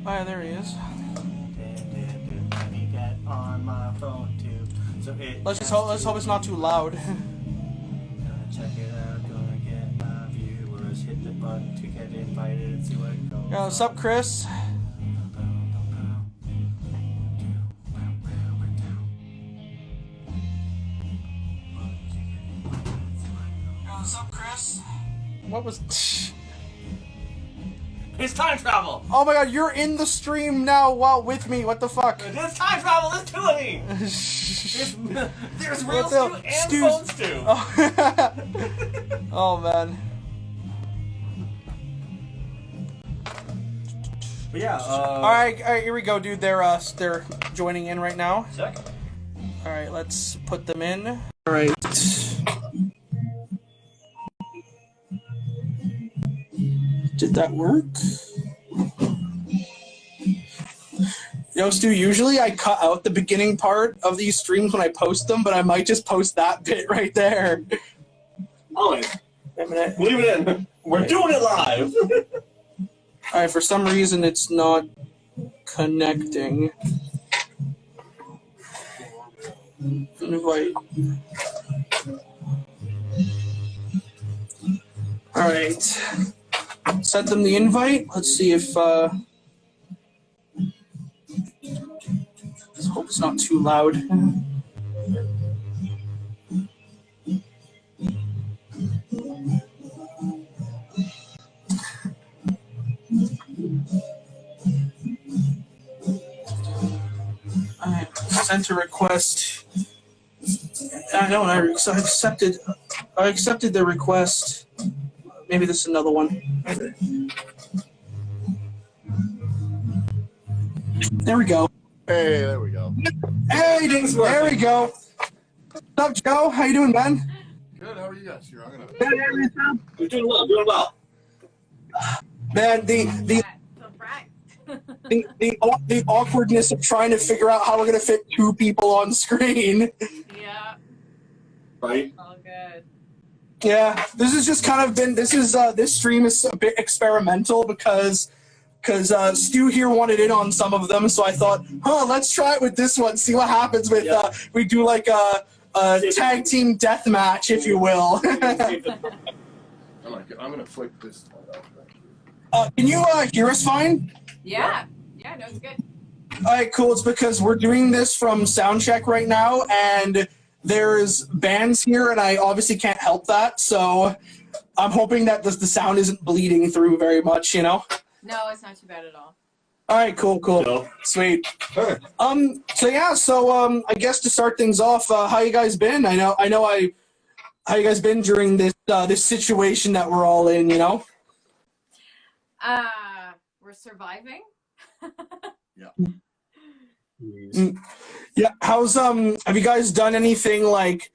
Oh, there he is. On my phone too. So Let's hope it's not too loud. Check it out, gonna get my viewers. Hit the button to get invited and see what it goes. Yo, what's up, Chris? What's up, Chris? What was... It's time travel! Oh my god, you're in the stream now while with me. What the fuck? It's time travel! There's two of me! There's real Stu and phone Stu! Oh. Oh man. But yeah, Alright, here we go, dude. They're joining in right now. Check. Alright, let's put them in. Alright. Did that work? Yo, Stu, usually I cut out the beginning part of these streams when I post them, but I might just post that bit right there. Oh, leave it in. We're doing it live. Alright, for some reason it's not connecting. Invite. Alright. Sent them the invite. Let's see if let's hope it's not too loud. I sent a request. I know I accepted the request. Maybe this is another one. There we go. Hey, there we go. Hey, there we go. What's up, Joe? How you doing, man? Good. How are you guys? You're gonna. We're doing well. Doing well. Man, the awkwardness of trying to figure out how we're gonna fit two people on screen. Yeah. Right. All good. Yeah, this has just kind of been. This stream is a bit experimental because Stu here wanted in on some of them, so I thought, let's try it with this one, see what happens with. We do like a tag team death match, if you will. I like it. I'm gonna flick this one out. Can you hear us fine? Yeah. Yeah. No, it's good. All right, cool. It's because we're doing this from soundcheck right now, and there's bands here, and I obviously can't help that. So I'm hoping that the sound isn't bleeding through very much, you know. No, it's not too bad at all. All right, cool, sweet. So yeah, I guess to start things off, how you guys been? How you guys been during this this situation that we're all in, you know? We're surviving. Yeah. Yeah. How's have you guys done anything like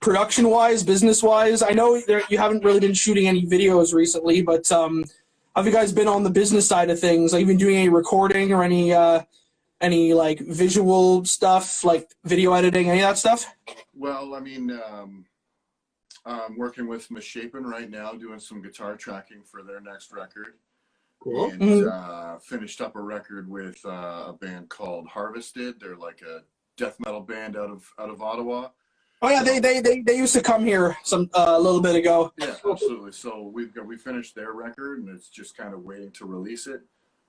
production wise, business wise? I know you haven't really been shooting any videos recently, but have you guys been on the business side of things? Like, you been doing any recording or any like visual stuff, like video editing, any of that stuff? Well, I mean, I'm working with Misshapen right now, doing some guitar tracking for their next record. Cool. And finished up a record with a band called Harvested. They're like a death metal band out of Ottawa. Oh yeah, they used to come here a little bit ago. Yeah, absolutely. So we finished their record, and it's just kind of waiting to release it.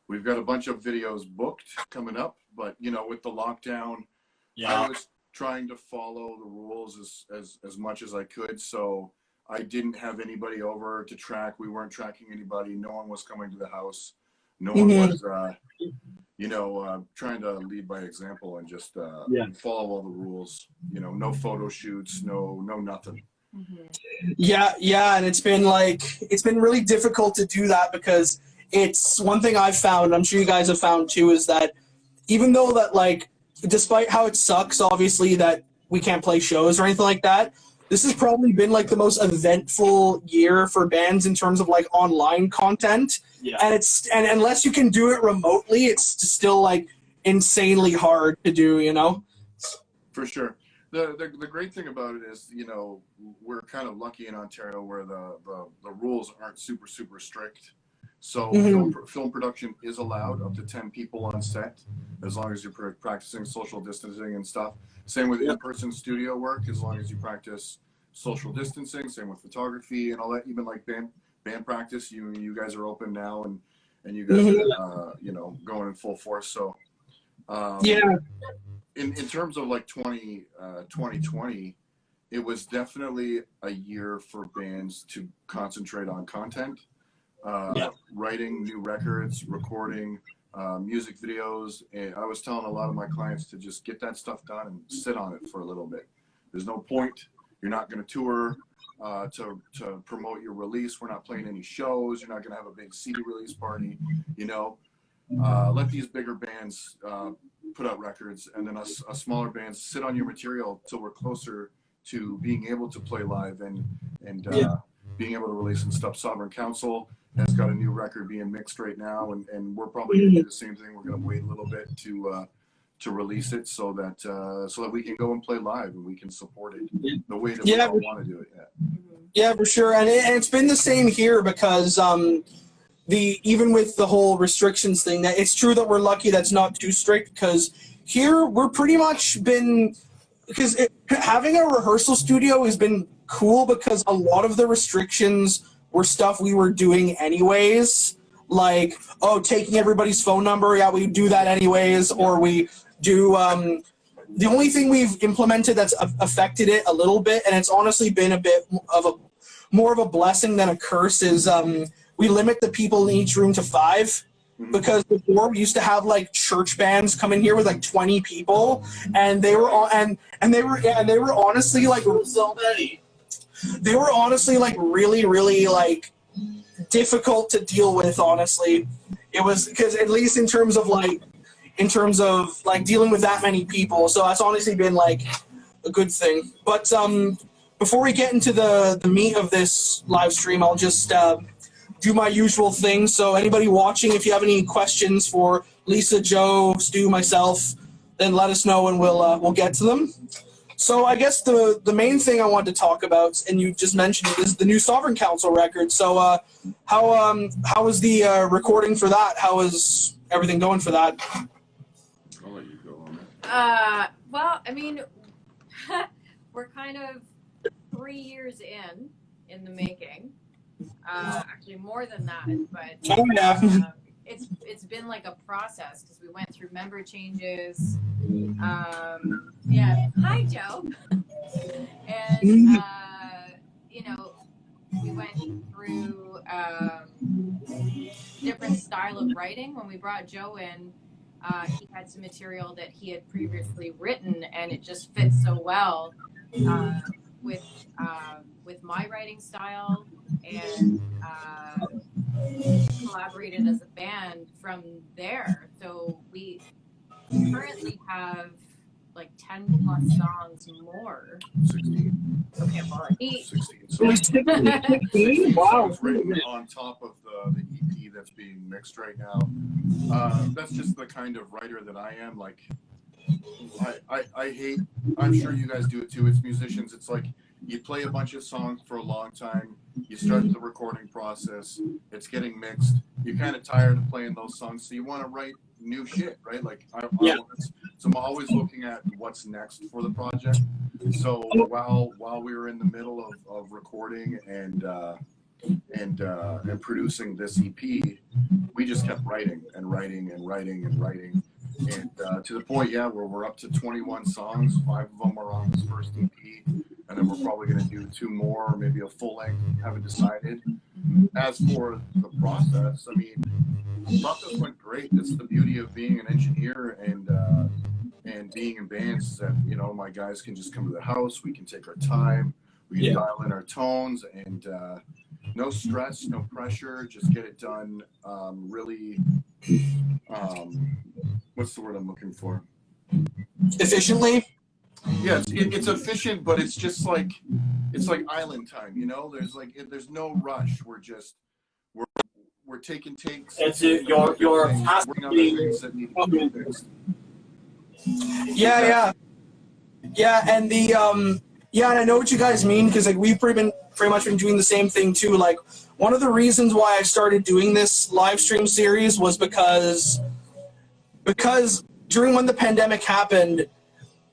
We've got a bunch of videos booked coming up, but you know, with the lockdown, I was trying to follow the rules as much as I could. So I didn't have anybody over to track. We weren't tracking anybody. No one was coming to the house. No one was, trying to lead by example and just follow all the rules. You know, no photo shoots, no nothing. Yeah, and it's been really difficult to do that because it's one thing I've found, I'm sure you guys have found too, is that even though that, like, despite how it sucks, obviously, that we can't play shows or anything like that, this has probably been like the most eventful year for bands in terms of like online content. Yeah. And unless you can do it remotely, it's still like insanely hard to do, you know? For sure. The great thing about it is, you know, we're kind of lucky in Ontario where the rules aren't super strict. So film production is allowed up to 10 people on set, as long as you're practicing social distancing and stuff. Same with in-person studio work, as long as you practice social distancing. Same with photography and all that. Even like band practice, you guys are open now, and you guys are you know, going in full force. So in terms of like 2020, it was definitely a year for bands to concentrate on content, writing new records, recording music videos. And I was telling a lot of my clients to just get that stuff done and sit on it for a little bit. There's no point. You're not going to tour to promote your release. We're not playing any shows. You're not going to have a big CD release party. You know, let these bigger bands put out records, and then us smaller bands sit on your material till we're closer to being able to play live and being able to release and stuff. Sovereign Council has got a new record being mixed right now, and we're probably going to do the same thing. We're going to wait a little bit to release it so that we can go and play live and we can support it the way that we all want to do it. Yeah, for sure. And it's been the same here because even with the whole restrictions thing, that it's true that we're lucky that's not too strict, because here we're pretty much been, because having a rehearsal studio has been cool because a lot of the restrictions were stuff we were doing anyways, like, taking everybody's phone number, we do that anyways, or we do, the only thing we've implemented that's affected it a little bit, and it's honestly been a bit of more of a blessing than a curse, is we limit the people in each room to 5. Because before we used to have like church bands come in here with like 20 people, and they were they were honestly like they were honestly like really like difficult to deal with. Honestly, it was, because at least in terms of dealing with that many people, so that's honestly been like a good thing. But before we get into the meat of this live stream, I'll just do my usual thing. So anybody watching, if you have any questions for Lisa, Joe, Stu, myself, then let us know and we'll get to them. So I guess the main thing I wanted to talk about, and you just mentioned it, is the new Sovereign Council record. So how was the recording for that? How is everything going for that? I'll let you go on it. Well, I mean, we're kind of 3 years in the making. Actually more than that, but it's been like a process, because we went through member changes. Hi, Joe. And you know, we went through different style of writing. When we brought Joe in, he had some material that he had previously written, and it just fits so well with my writing style, and collaborated as a band from there. So we currently have like 10 plus songs more. 16. Okay, well, 16 16? Wow. Songs written on top of the EP that's being mixed right now. That's just the kind of writer that I am. Like, I hate, I'm sure you guys do it too, it's musicians, it's like you play a bunch of songs for a long time, you start the recording process, it's getting mixed, you're kind of tired of playing those songs, so you want to write new shit, right? Like, so I'm always looking at what's next for the project. So while we were in the middle of recording and producing this EP, we just kept writing and writing and writing and writing. And to the point, where we're up to 21 songs. 5 of them are on this first EP, and then we're probably going to do 2 more, maybe a full length. Haven't decided. As for the process, I mean, the process went great. That's the beauty of being an engineer and being in bands, is that, you know, my guys can just come to the house. We can take our time. We can dial in our tones, and no stress, no pressure. Just get it done. Really. What's the word I'm looking for? Efficiently? Yeah, it's efficient, but it's just like, it's like island time, you know? There's no rush. We're taking takes. It's your things that need to be fixed. Yeah, and and I know what you guys mean, because like we've pretty much been doing the same thing too. Like, one of the reasons why I started doing this live stream series was because during when the pandemic happened,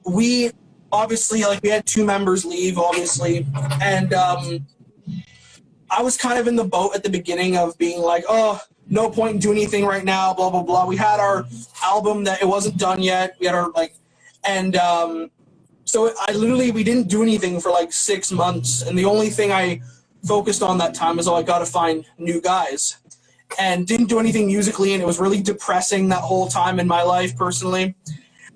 we obviously, like, we had 2 members leave, obviously, and I was kind of in the boat at the beginning of being like, oh, no point in doing anything right now, blah, blah, blah. We had our album that it wasn't done yet. We had our, like, and so we didn't do anything for like 6 months. And the only thing I focused on that time is, I got to find new guys. And didn't do anything musically, and it was really depressing that whole time in my life personally.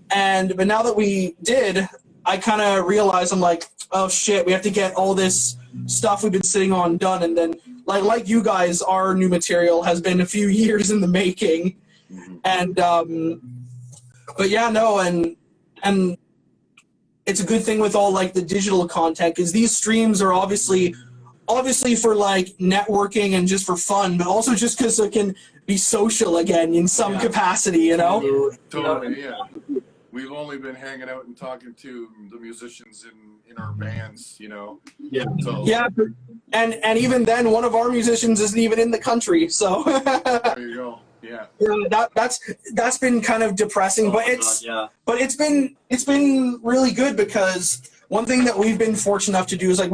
But now that we did, I kind of realized, I'm like, oh shit, we have to get all this stuff we've been sitting on done. And then, like you guys, our new material has been a few years in the making. And but yeah, no, and it's a good thing with all, like, the digital content, because these streams are obviously for, like, networking and just for fun, but also just because it can be social again in some capacity, you know? Totally, yeah. We've only been hanging out and talking to the musicians in our bands, you know? Yeah. So, Yeah, and even then, one of our musicians isn't even in the country, so... there you go, yeah. Yeah, that's been kind of depressing, but it's been really good, because one thing that we've been fortunate enough to do is, like,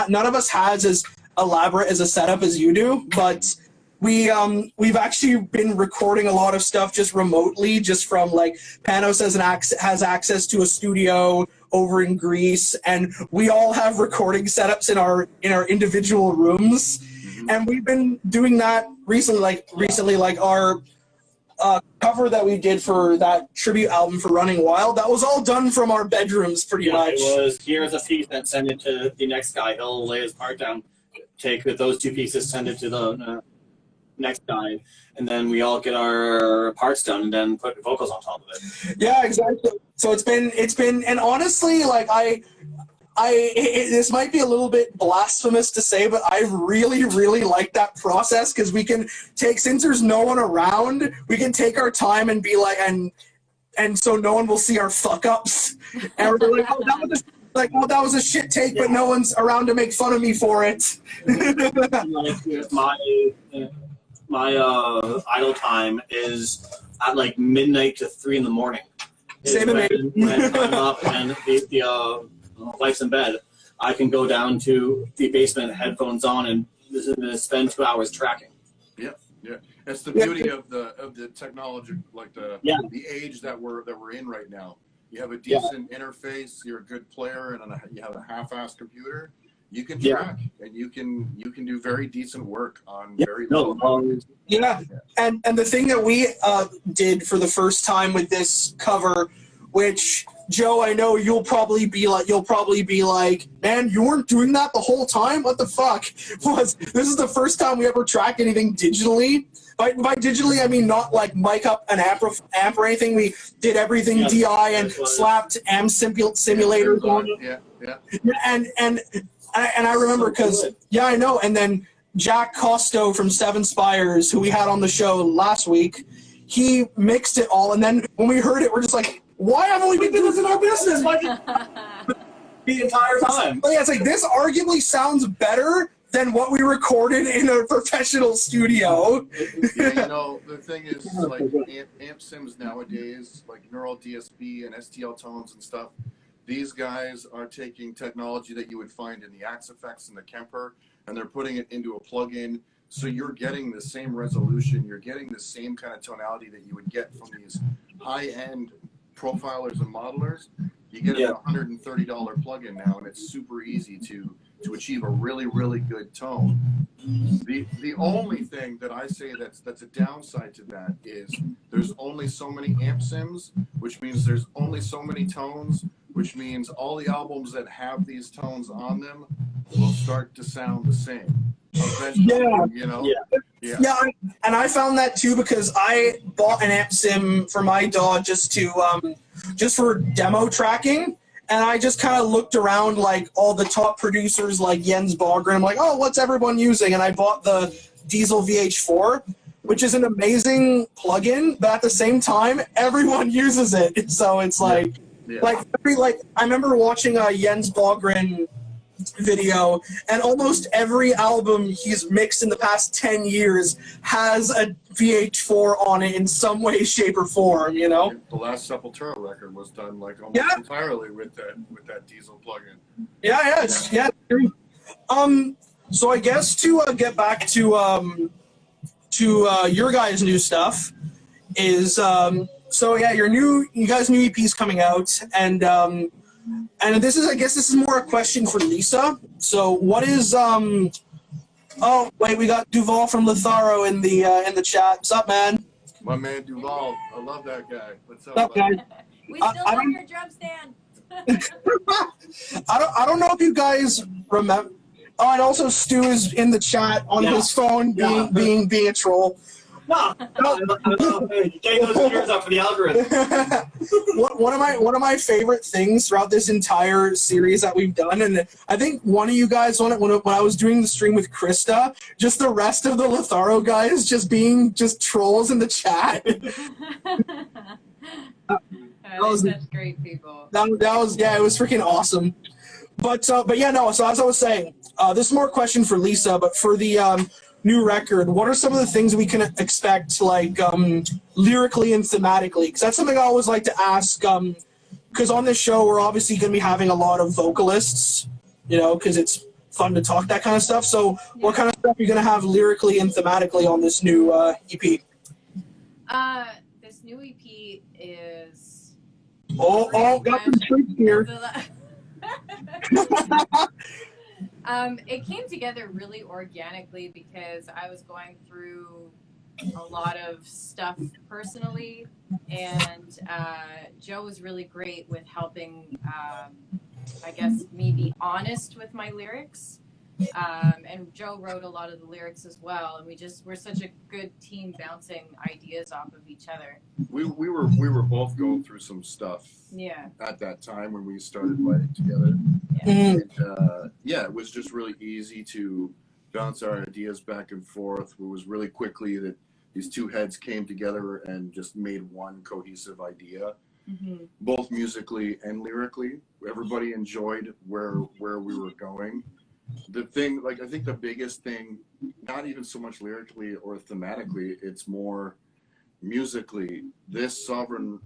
none of us has as elaborate as a setup as you do, but we've actually been recording a lot of stuff just remotely, just from, like, Panos has access to a studio over in Greece, and we all have recording setups in our individual rooms, and we've been doing that recently, like our cover that we did for that tribute album for Running Wild, that was all done from our bedrooms pretty much. It was, here's a piece, and send it to the next guy. He'll lay his part down, take those 2 pieces, send it to the next guy, and then we all get our parts done and then put vocals on top of it. Yeah, exactly. So it's been, and honestly, like, this might be a little bit blasphemous to say, but I really, really like that process, because we can take, since there's no one around, we can take our time and be like, and so no one will see our fuck ups, and we're like, that was a shit take, but no one's around to make fun of me for it. My idle time is at like midnight to 3 in the morning. Same to me. When I'm up and the wife's in bed, I can go down to the basement, headphones on, and spend 2 hours tracking. Yeah, yeah. That's the beauty of the technology, like the age that we're in right now. You have a decent interface. You're a good player, and you have a half-assed computer. You can track, and you can do very decent work on very low. And the thing that we did for the first time with this cover, which, Joe, I know you'll probably be like, man, you weren't doing that the whole time? What the fuck? This is the first time we ever tracked anything digitally. By digitally, I mean not like mic up an amp or anything. We did everything DI and slapped amp simulators on it. And I remember, because, I know. And then Jack Costo from Seven Spires, who we had on the show last week, he mixed it all. And then when we heard it, we're just like, why haven't we been doing this in our business? Like, the entire time. But yeah, it's like, this arguably sounds better than what we recorded in a professional studio. Yeah, you know, the thing is, like, amp sims nowadays, like Neural DSP and STL tones and stuff, these guys are taking technology that you would find in the Axe Effects and the Kemper, and they're putting it into a plugin. So you're getting the same resolution, you're getting the same kind of tonality that you would get from these high-end profilers and modelers. You get a $130 plugin now, and it's super easy to achieve a really, really good tone. The only thing that I say that's a downside to that is there's only so many amp sims, which means there's only so many tones, which means all the albums that have these tones on them will start to sound the same. Eventually, you know? Yeah, and I found that too, because I bought an amp sim for my DAW just for demo tracking, and I just kind of looked around, like, all the top producers like Jens Bogren. I'm like, oh, what's everyone using? And I bought the Diesel VH4, which is an amazing plugin, but at the same time, everyone uses it. So it's like, I remember watching Jens Bogren video, and almost every album he's mixed in the past 10 years has a VH4 on it in some way, shape, or form, you know? The last Sepultura record was done like almost entirely with that diesel plugin. Yeah. So I guess to get back to your guys' new stuff is so yeah, you guys' new EP's coming out, and this is, I guess this is more a question for Lisa. So what is oh wait, we got Duval from Lycanthro in the chat. What's up, man? My man Duval, I love that guy. What's up, What's up, guys? We still love your drum stand. I don't know if you guys remember. Oh, and also Stu is in the chat on his phone being a troll. No. Getting those figures up for the algorithm. One of my favorite things throughout this entire series that we've done, and I think one of you guys on it when I was doing the stream with Krista, just the rest of the Lycanthro guys just being just trolls in the chat. They're such great people. That was it was freaking awesome. But yeah, no. So as I was saying, this is more a question for Lisa, but for the new record, what are some of the things we can expect, like lyrically and thematically? Because that's something I always like to ask. Because on this show, we're obviously going to be having a lot of vocalists, you know, because it's fun to talk that kind of stuff. So, what kind of stuff are you going to have lyrically and thematically on this new EP? This new EP is. Got some tricks here. It came together really organically because I was going through a lot of stuff personally, and Joe was really great with helping, I guess, me be honest with my lyrics. And Joe wrote a lot of the lyrics as well, and we're such a good team bouncing ideas off of each other. We were both going through some stuff at that time when we started writing together. And, it was just really easy to bounce our ideas back and forth. It was really quickly that these two heads came together and just made one cohesive idea, both musically and lyrically. Everybody enjoyed where we were going. The thing, like, I think the biggest thing, not even so much lyrically or thematically, it's more musically. This Sovereign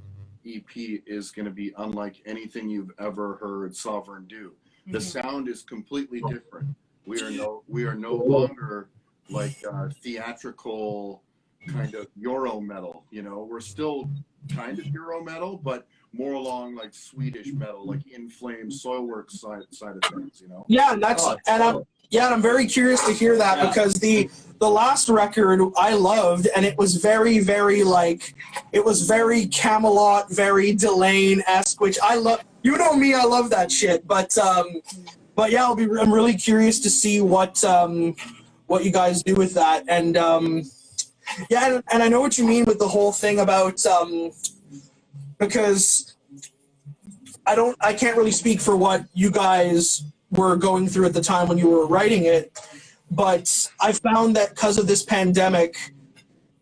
EP is going to be unlike anything you've ever heard Sovereign do. The sound is completely different. We are no longer like theatrical kind of Euro metal. You know, we're still kind of Euro metal, but more along like Swedish metal, like In Flames, Soilworks side of things. You know. Yeah, and I'm very curious to hear that because the last record I loved, and it was very, very it was very Camelot, very Delain-esque, which I love. You know me, I love that shit. But yeah, I'm really curious to see what you guys do with that. And and I know what you mean with the whole thing about because I can't really speak for what you guys were going through at the time when you were writing it, but I found that because of this pandemic,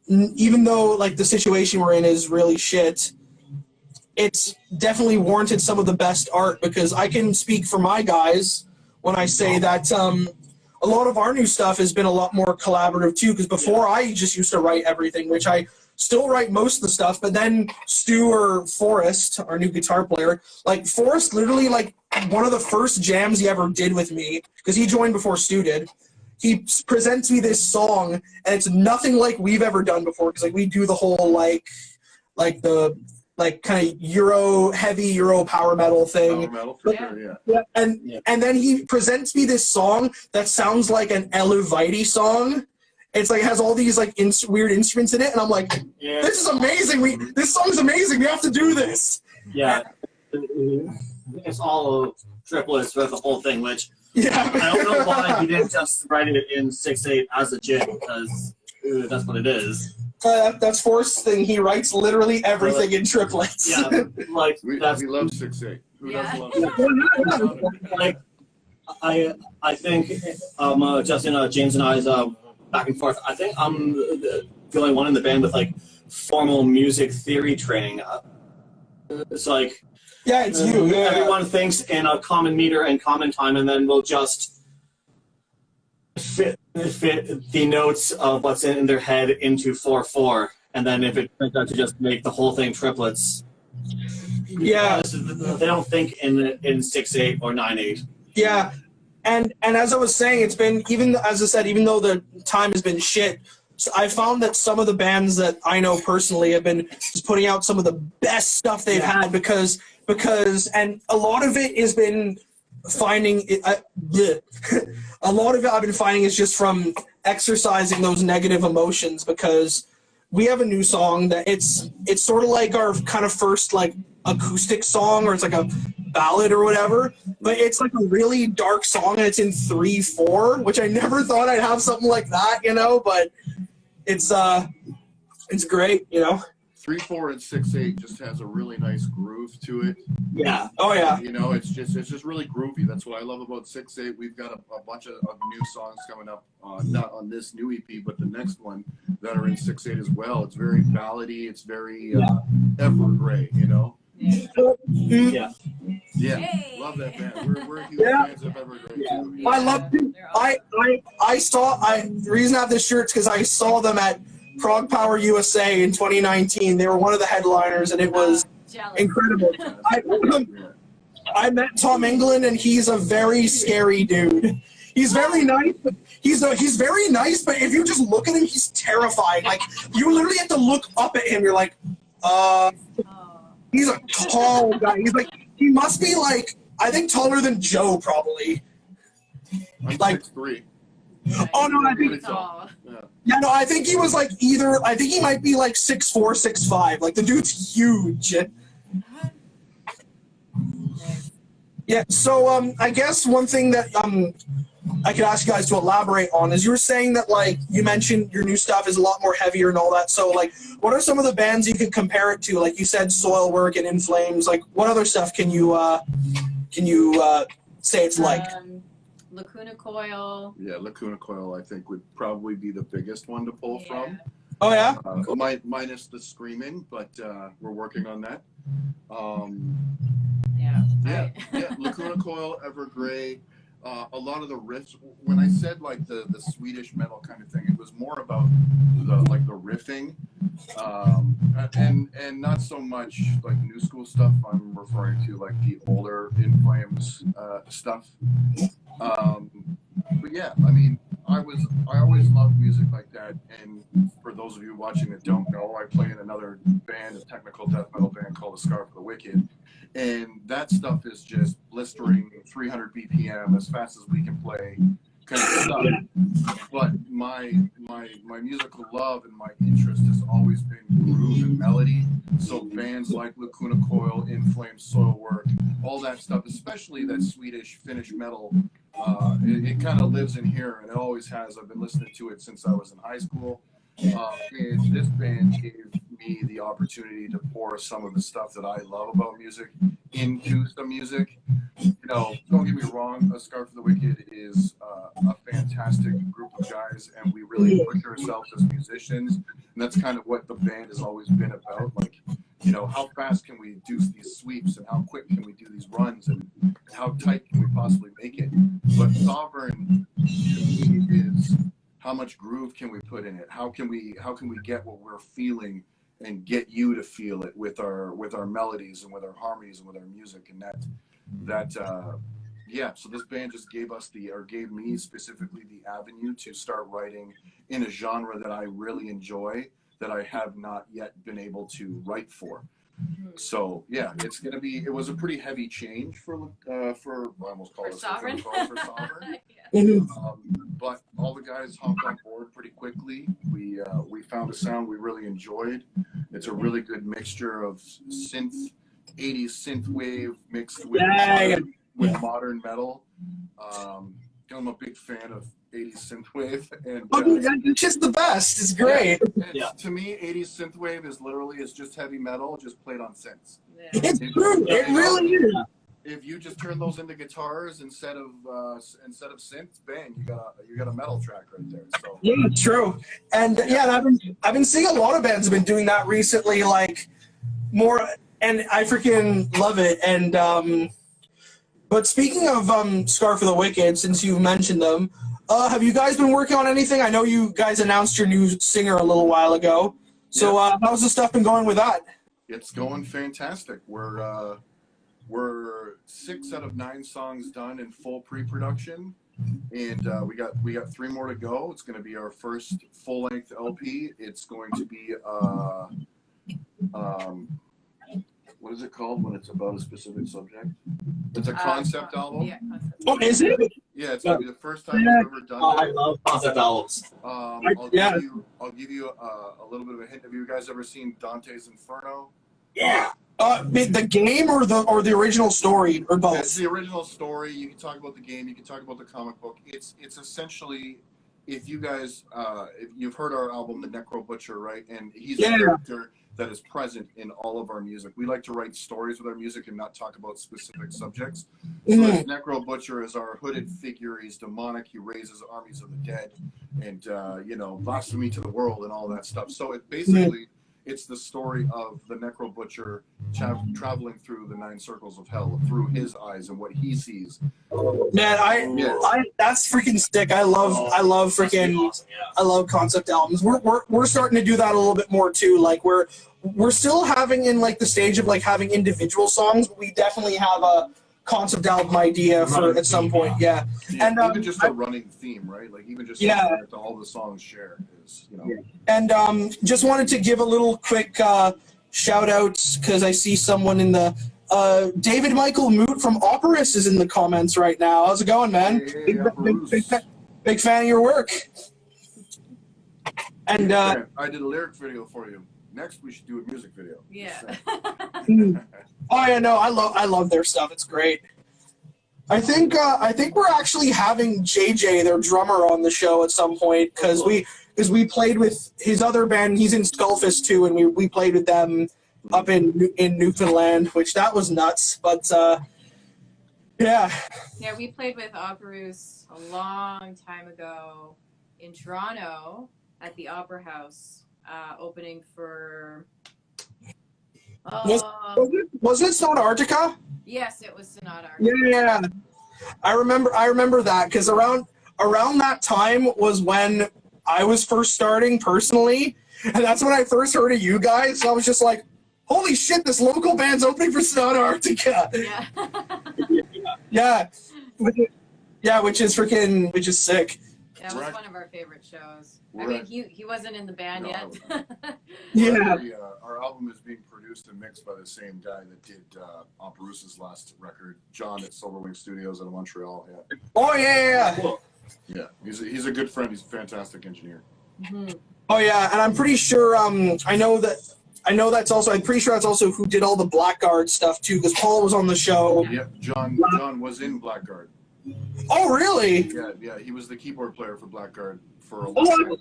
even though like the situation we're in is really shit, it's definitely warranted some of the best art, because I can speak for my guys when I say that a lot of our new stuff has been a lot more collaborative too, because before I just used to write everything, which I still write most of the stuff, but then Stu or Forrest, our new guitar player, like Forrest literally like one of the first jams he ever did with me, because he joined before Stu did, he presents me this song and it's nothing like we've ever done before, because like we do the whole like the kind of heavy Euro power metal thing. Power metal for sure, yeah. And then he presents me this song that sounds like an Eluvite song. It's like, it has all these like weird instruments in it, and I'm like, this is amazing. This song's amazing. We have to do this. Yeah, it's all triplets with the whole thing, which I don't know why he didn't just write it in 6/8 as a jig, because that's what it is. That's Forrest's thing. He writes literally everything in triplets. Yeah, like we love 6/8. Who doesn't love 6/8? Like I think Justin, James, and I's back and forth. I think I'm the only one in the band with like formal music theory training. It's like Yeah, it's you. Yeah. Everyone thinks in a common meter and common time, and then we'll just fit the notes of what's in their head into 4/4, and then if it turns out to just make the whole thing triplets. Yeah. They don't think in 6/8 or 9/8. Yeah. And as I was saying, it's been, even as I said, even though the time has been shit, I found that some of the bands that I know personally have been just putting out some of the best stuff they've had because and a lot of it has been finding it, a lot of it I've been finding is just from exercising those negative emotions, because we have a new song that it's sort of like our kind of first like acoustic song, or it's like a ballad or whatever, but it's like a really dark song and it's in 3/4, which I never thought I'd have something like that, you know, but it's great, you know. 3/4 and 6/8 just has a really nice groove to it. Yeah. Oh yeah. You know, it's just really groovy. That's what I love about 6/8. We've got a bunch of new songs coming up, not on this new EP, but the next one, that are in 6/8 as well. It's very ballady. It's very Evergrey, you know. Yeah. Yeah, Yay. love that band. We're huge fans of Evergrey too. Yeah. I love it. The reason I have this shirt is because I saw them at Prog Power USA in 2019. They were one of the headliners, and it was incredible. I met Tom England, and he's a very scary dude. He's very nice, but he's very nice. But if you just look at him, he's terrifying. Like, you literally have to look up at him. You're like, he's a tall guy. He must be like, I think taller than Joe probably. I'm Like 6'3". Oh no, I think Pretty tall. yeah, no, I think he was like I think he might be like 6'4", 6'5". Like, the dude's huge. Yeah, so I guess one thing that I could ask you guys to elaborate on is, you were saying that, like, you mentioned your new stuff is a lot more heavier and all that. So, like, what are some of the bands you can compare it to? Like you said, Soilwork and In Flames. Like, what other stuff can you say it's like? Lacuna Coil. Yeah, Lacuna Coil, I think, would probably be the biggest one to pull from. Oh yeah. Minus the screaming, but we're working on that. Yeah. Lacuna Coil, Evergrey. A lot of the riffs. When I said like the Swedish metal kind of thing, it was more about the riffing, and not so much like new school stuff. I'm referring to like the older In Flames stuff. But yeah, I mean, I always loved music like that. And for those of you watching that don't know, I play in another band, a technical death metal band called The Scar for the Wicked. And that stuff is just blistering 300 BPM as fast as we can play kind of stuff. But my musical love and my interest has always been groove and melody. So bands like Lacuna Coil, In Flames, Soilwork, all that stuff, especially that Swedish Finnish metal, it kind of lives in here, and it always has. I've been listening to it since I was in high school. And this band gave me the opportunity to pour some of the stuff that I love about music into some music. You know, don't get me wrong, A Scar for the Wicked is a fantastic group of guys, and we really push ourselves as musicians. And that's kind of what the band has always been about. Like, you know, how fast can we do these sweeps, and how quick can we do these runs, and how tight can we possibly make it? But Sovereign, to me, is how much groove can we put in it? How can we get what we're feeling and get you to feel it with our melodies and with our harmonies and with our music? And so this band just gave me specifically the avenue to start writing in a genre that I really enjoy, that I have not yet been able to write for. So yeah, it was a pretty heavy change for I almost called it Sovereign. For Sovereign. But all the guys hopped on board pretty quickly. We found a sound we really enjoyed. It's a really good mixture of 80s synth wave mixed with modern metal. I'm a big fan of 80s synthwave, and it's just the best. It's great. To me, 80s synthwave is just heavy metal, just played on synths. It's true. It really is. If you just turn those into guitars instead of synths, bang, you got a metal track right there. So yeah, true. And I've been seeing a lot of bands have been doing that recently, like more. and I freaking love it. And but speaking of Scar for the Wicked, since you mentioned them, have you guys been working on anything? I know you guys announced your new singer a little while ago. So how's the stuff been going with that? It's going fantastic. We're 6 out of 9 songs done in full pre-production, and we got 3 more to go. It's going to be our first full-length LP. It's going to be what is it called when it's about a specific subject? It's a concept album. Yeah, concept. Oh, is it? Yeah, it's going to be the first time we've ever done it. I love concept albums. I'll give you a little bit of a hint. Have you guys ever seen Dante's Inferno? Yeah. The game or the original story or both? It's the original story. You can talk about the game. You can talk about the comic book. It's essentially, if you guys, if you've heard our album, The Necro Butcher, right? And he's a character that is present in all of our music. We like to write stories with our music and not talk about specific subjects. So this Necro Butcher is our hooded figure. He's demonic. He raises armies of the dead and, blasphemy to the world and all that stuff. So it basically... It's the story of the Necro Butcher traveling through the 9 circles of hell through his eyes and what he sees. Man, I that's freaking sick. I love freaking Awesome, yeah. I love concept albums. We're starting to do that a little bit more too. Like we're still having in like the stage of like having individual songs, but we definitely have a concept album idea for at some point. Yeah. And even just a running theme, right? Like even just something that all the songs share is, And just wanted to give a little quick shout out because I see someone in the David Michael Moot from Operis is in the comments right now. How's it going, man? Hey, big fan of your work. And I did a lyric video for you. Next, we should do a music video. Yeah. oh yeah, no, I love their stuff. It's great. I think we're actually having JJ, their drummer, on the show at some point because we played with his other band. He's in Skullfist too, and we played with them up in Newfoundland, which that was nuts. But yeah. Yeah, we played with Operus a long time ago in Toronto at the Opera House, opening for. Wasn't it Sonata Arctica? Yes, it was Sonata Arctica. Yeah. I remember that because around that time was when I was first starting personally, and that's when I first heard of you guys. So I was just like, "Holy shit! This local band's opening for Sonata Arctica." Yeah. Which is sick. That was one of our favorite shows. He wasn't in the band yet. Yeah. Our album is being produced and mixed by the same guy that did Operusa's last record, John at Silverwing Studios in Montreal. Yeah. Oh yeah. Yeah, he's a good friend. He's a fantastic engineer. Mm-hmm. Oh yeah, and I'm pretty sure I'm pretty sure that's also who did all the Blackguard stuff too, because Paul was on the show. Yep, John was in Blackguard. Oh really? Yeah, he was the keyboard player for Blackguard for a long time.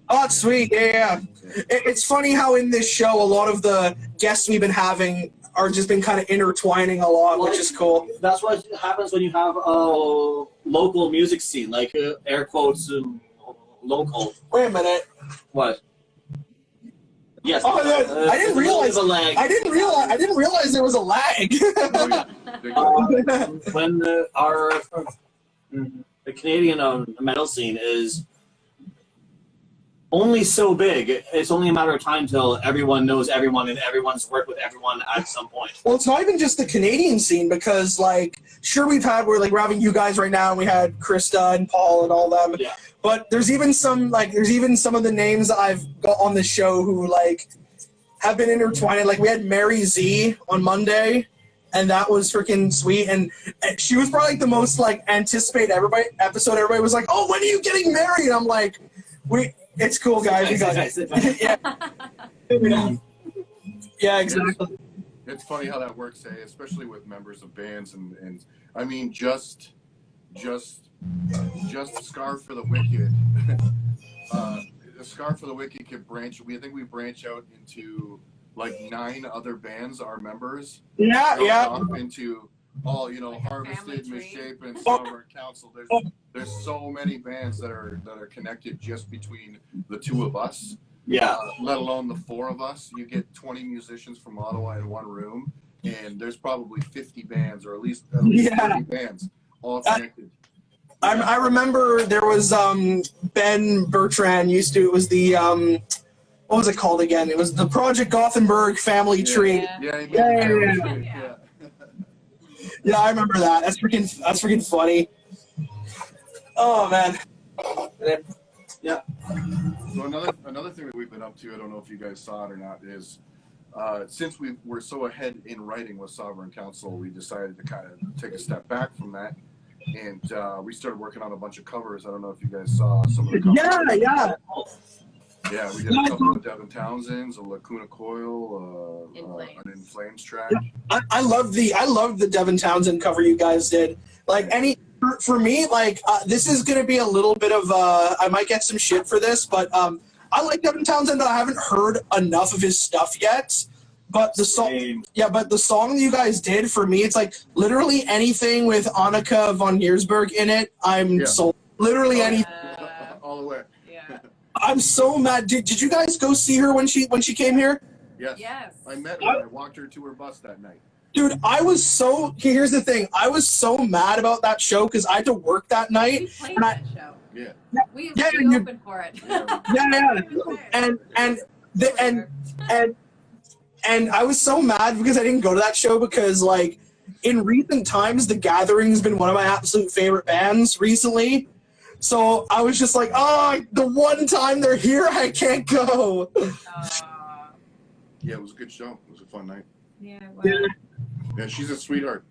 Oh, that's sweet. Yeah. It's funny how in this show a lot of the guests we've been having are just been kind of intertwining a lot, which is cool. That's what happens when you have a local music scene, like air quotes, local. Wait a minute. What? Yes. Oh, I didn't realize. A lag. I didn't realize there was a lag. When the Canadian metal scene is only so big, it's only a matter of time till everyone knows everyone and everyone's worked with everyone at some point. Well, it's not even just the Canadian scene because, like, sure we're having you guys right now, and we had Krista and Paul and all them. Yeah. But there's even some of the names that I've got on the show who like have been intertwined. Like we had Mary Z on Monday, and that was freaking sweet. And she was probably like the most like anticipated episode. Everybody was like, "Oh, when are you getting married?" I'm like, it's cool, guys. We got it. Yeah, exactly. It's funny how that works, especially with members of bands, and I mean just Scar for the Wicked. Scar for the Wicked could branch. I think we branch out into like 9 other bands. Our members. Yeah. Into all Harvested, Misshapen, Sovereign Council. There's so many bands that are connected just between the 2 of us. Yeah. Let alone the 4 of us. You get 20 musicians from Ottawa in one room, and there's probably 50 bands, or at least 30 bands, all connected. I remember there was Ben Bertrand used to. It was the what was it called again? It was the Project Gothenburg Family Tree. Yeah. Yeah, I remember that. That's freaking funny. Oh man. Yeah. So another thing that we've been up to, I don't know if you guys saw it or not, is since we're so ahead in writing with Sovereign Council, we decided to kind of take a step back from that, and we started working on a bunch of covers. I don't know if you guys saw some of the covers. Yeah, we did a couple of Devin Townsend's, a Lacuna Coil, an In Flames track. I love the Devin Townsend cover you guys did. Like for me, like this is gonna be a little bit of I might get some shit for this, but I like Devin Townsend, but I haven't heard enough of his stuff yet. But the song, the song that you guys did for me, it's like literally anything with Annika von Giersberg in it. I'm sold. Literally anything. All the way. Yeah. I'm so mad. Did you guys go see her when she came here? Yes. I met her. I walked her to her bus that night. Dude, here's the thing. I was so mad about that show because I had to work that night. We played that show. Yeah. We opened for it. And I was so mad because I didn't go to that show because, like, in recent times, The Gathering's been one of my absolute favorite bands recently. So I was just like, the one time they're here, I can't go. Yeah, it was a good show. It was a fun night. Yeah, well. Yeah, she's a sweetheart.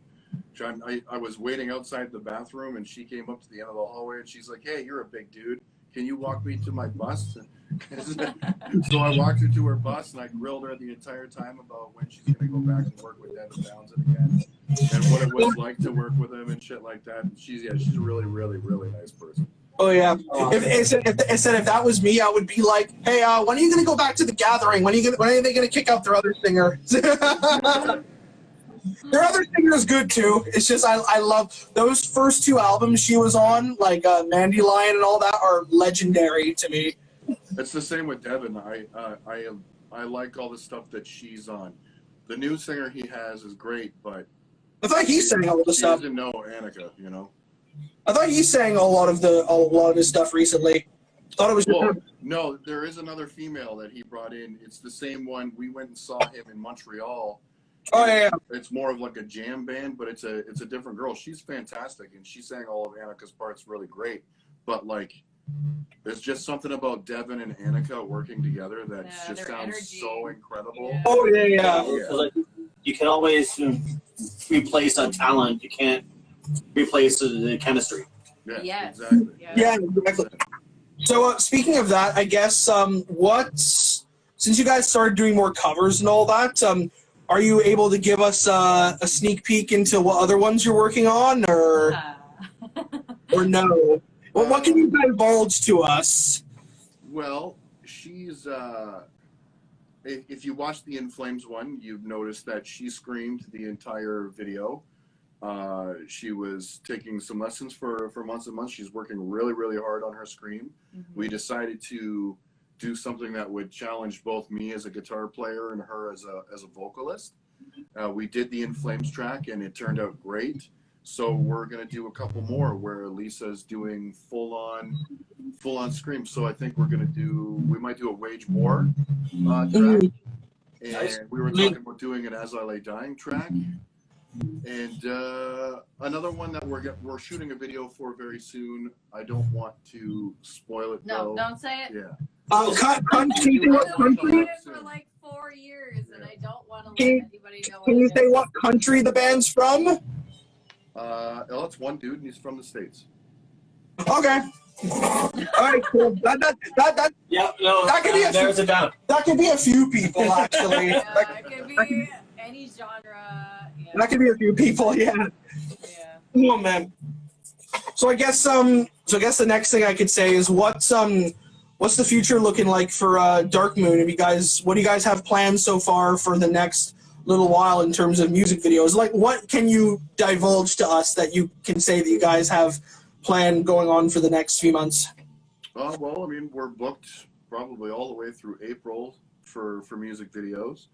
I was waiting outside the bathroom, and she came up to the end of the hallway, and she's like, "Hey, you're a big dude. Can you walk me to my bus?" So I walked her to her bus, and I grilled her the entire time about when she's going to go back and work with Devin Townsend again, and what it was like to work with him and shit like that. And she's a really, really, really nice person. Oh yeah. If that was me, I would be like, "Hey, when are you going to go back to The Gathering? When are they going to kick out their other singer?" Their other singer is good too. It's just I love those first 2 albums she was on, like Mandy Lion and all that, are legendary to me. It's the same with Devin. I like all the stuff that she's on. The new singer he has is great, but I thought he sang all the stuff. He doesn't know Annika, you know. I thought he sang a lot of his stuff recently. Thought it was. No, there is another female that he brought in. It's the same one. We went and saw him in Montreal. Oh yeah. It's more of like a jam band, but it's a different girl. She's fantastic, and she sang all of Annika's parts really great. But like, there's just something about Devin and Annika working together that just sounds so incredible. Yeah. Oh yeah. Like, you can always replace a talent. You can't replace the chemistry. Yeah, Yes. exactly. Yeah, exactly. So speaking of that, I guess since you guys started doing more covers and all that, are you able to give us a sneak peek into what other ones you're working on, or no? Well, what can you divulge to us? Well, she's if you watched the In Flames one, you've noticed that she screamed the entire video. She was taking some lessons for months and months. She's working really, really hard on her scream. Mm-hmm. We decided to do something that would challenge both me as a guitar player and her as a vocalist. We did the In Flames track, and it turned out great. So we're gonna do a couple more where Lisa's doing full on scream. So I think we might do a Wage War track, and we were talking about doing an As I Lay Dying track, and another one that we're shooting a video for very soon. I don't want to spoil it. No, though. don't say it. Yeah. Country. We've been doing it for like 4 years, and I don't want to let anybody know. Can you say what country the band's from? It's one dude, and he's from the States. Okay. All right, cool. That could be there's a doubt. That could be a few people actually. It could be any genre. Yeah. That could be a few people. Yeah. Oh man. So I guess the next thing I could say is what's the future looking like for Darkmoon? What do you guys have planned so far for the next little while in terms of music videos? Like, what can you divulge to us that you can say that you guys have planned going on for the next few months? Well, I mean, we're booked probably all the way through April for music videos.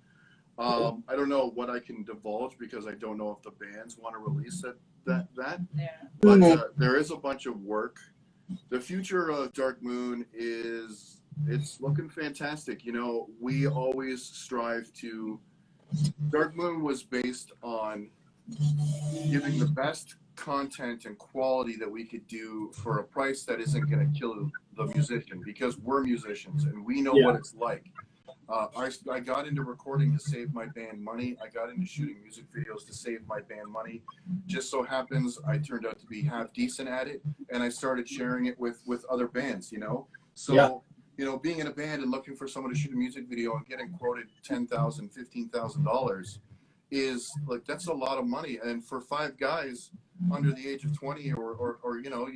I don't know what I can divulge because I don't know if the bands want to release that. Yeah. But there is a bunch of work. The future of Darkmoon it's looking fantastic. You know, we always strive to. Darkmoon was based on giving the best content and quality that we could do for a price that isn't going to kill the musician, because we're musicians and we know what it's like. I got into recording to save my band money. I got into shooting music videos to save my band money. Just so happens I turned out to be half decent at it, and I started sharing it with other bands, you know? So, you know, being in a band and looking for someone to shoot a music video and getting quoted $10,000, $15,000 is like, that's a lot of money. And for 5 guys under the age of 20 or you know,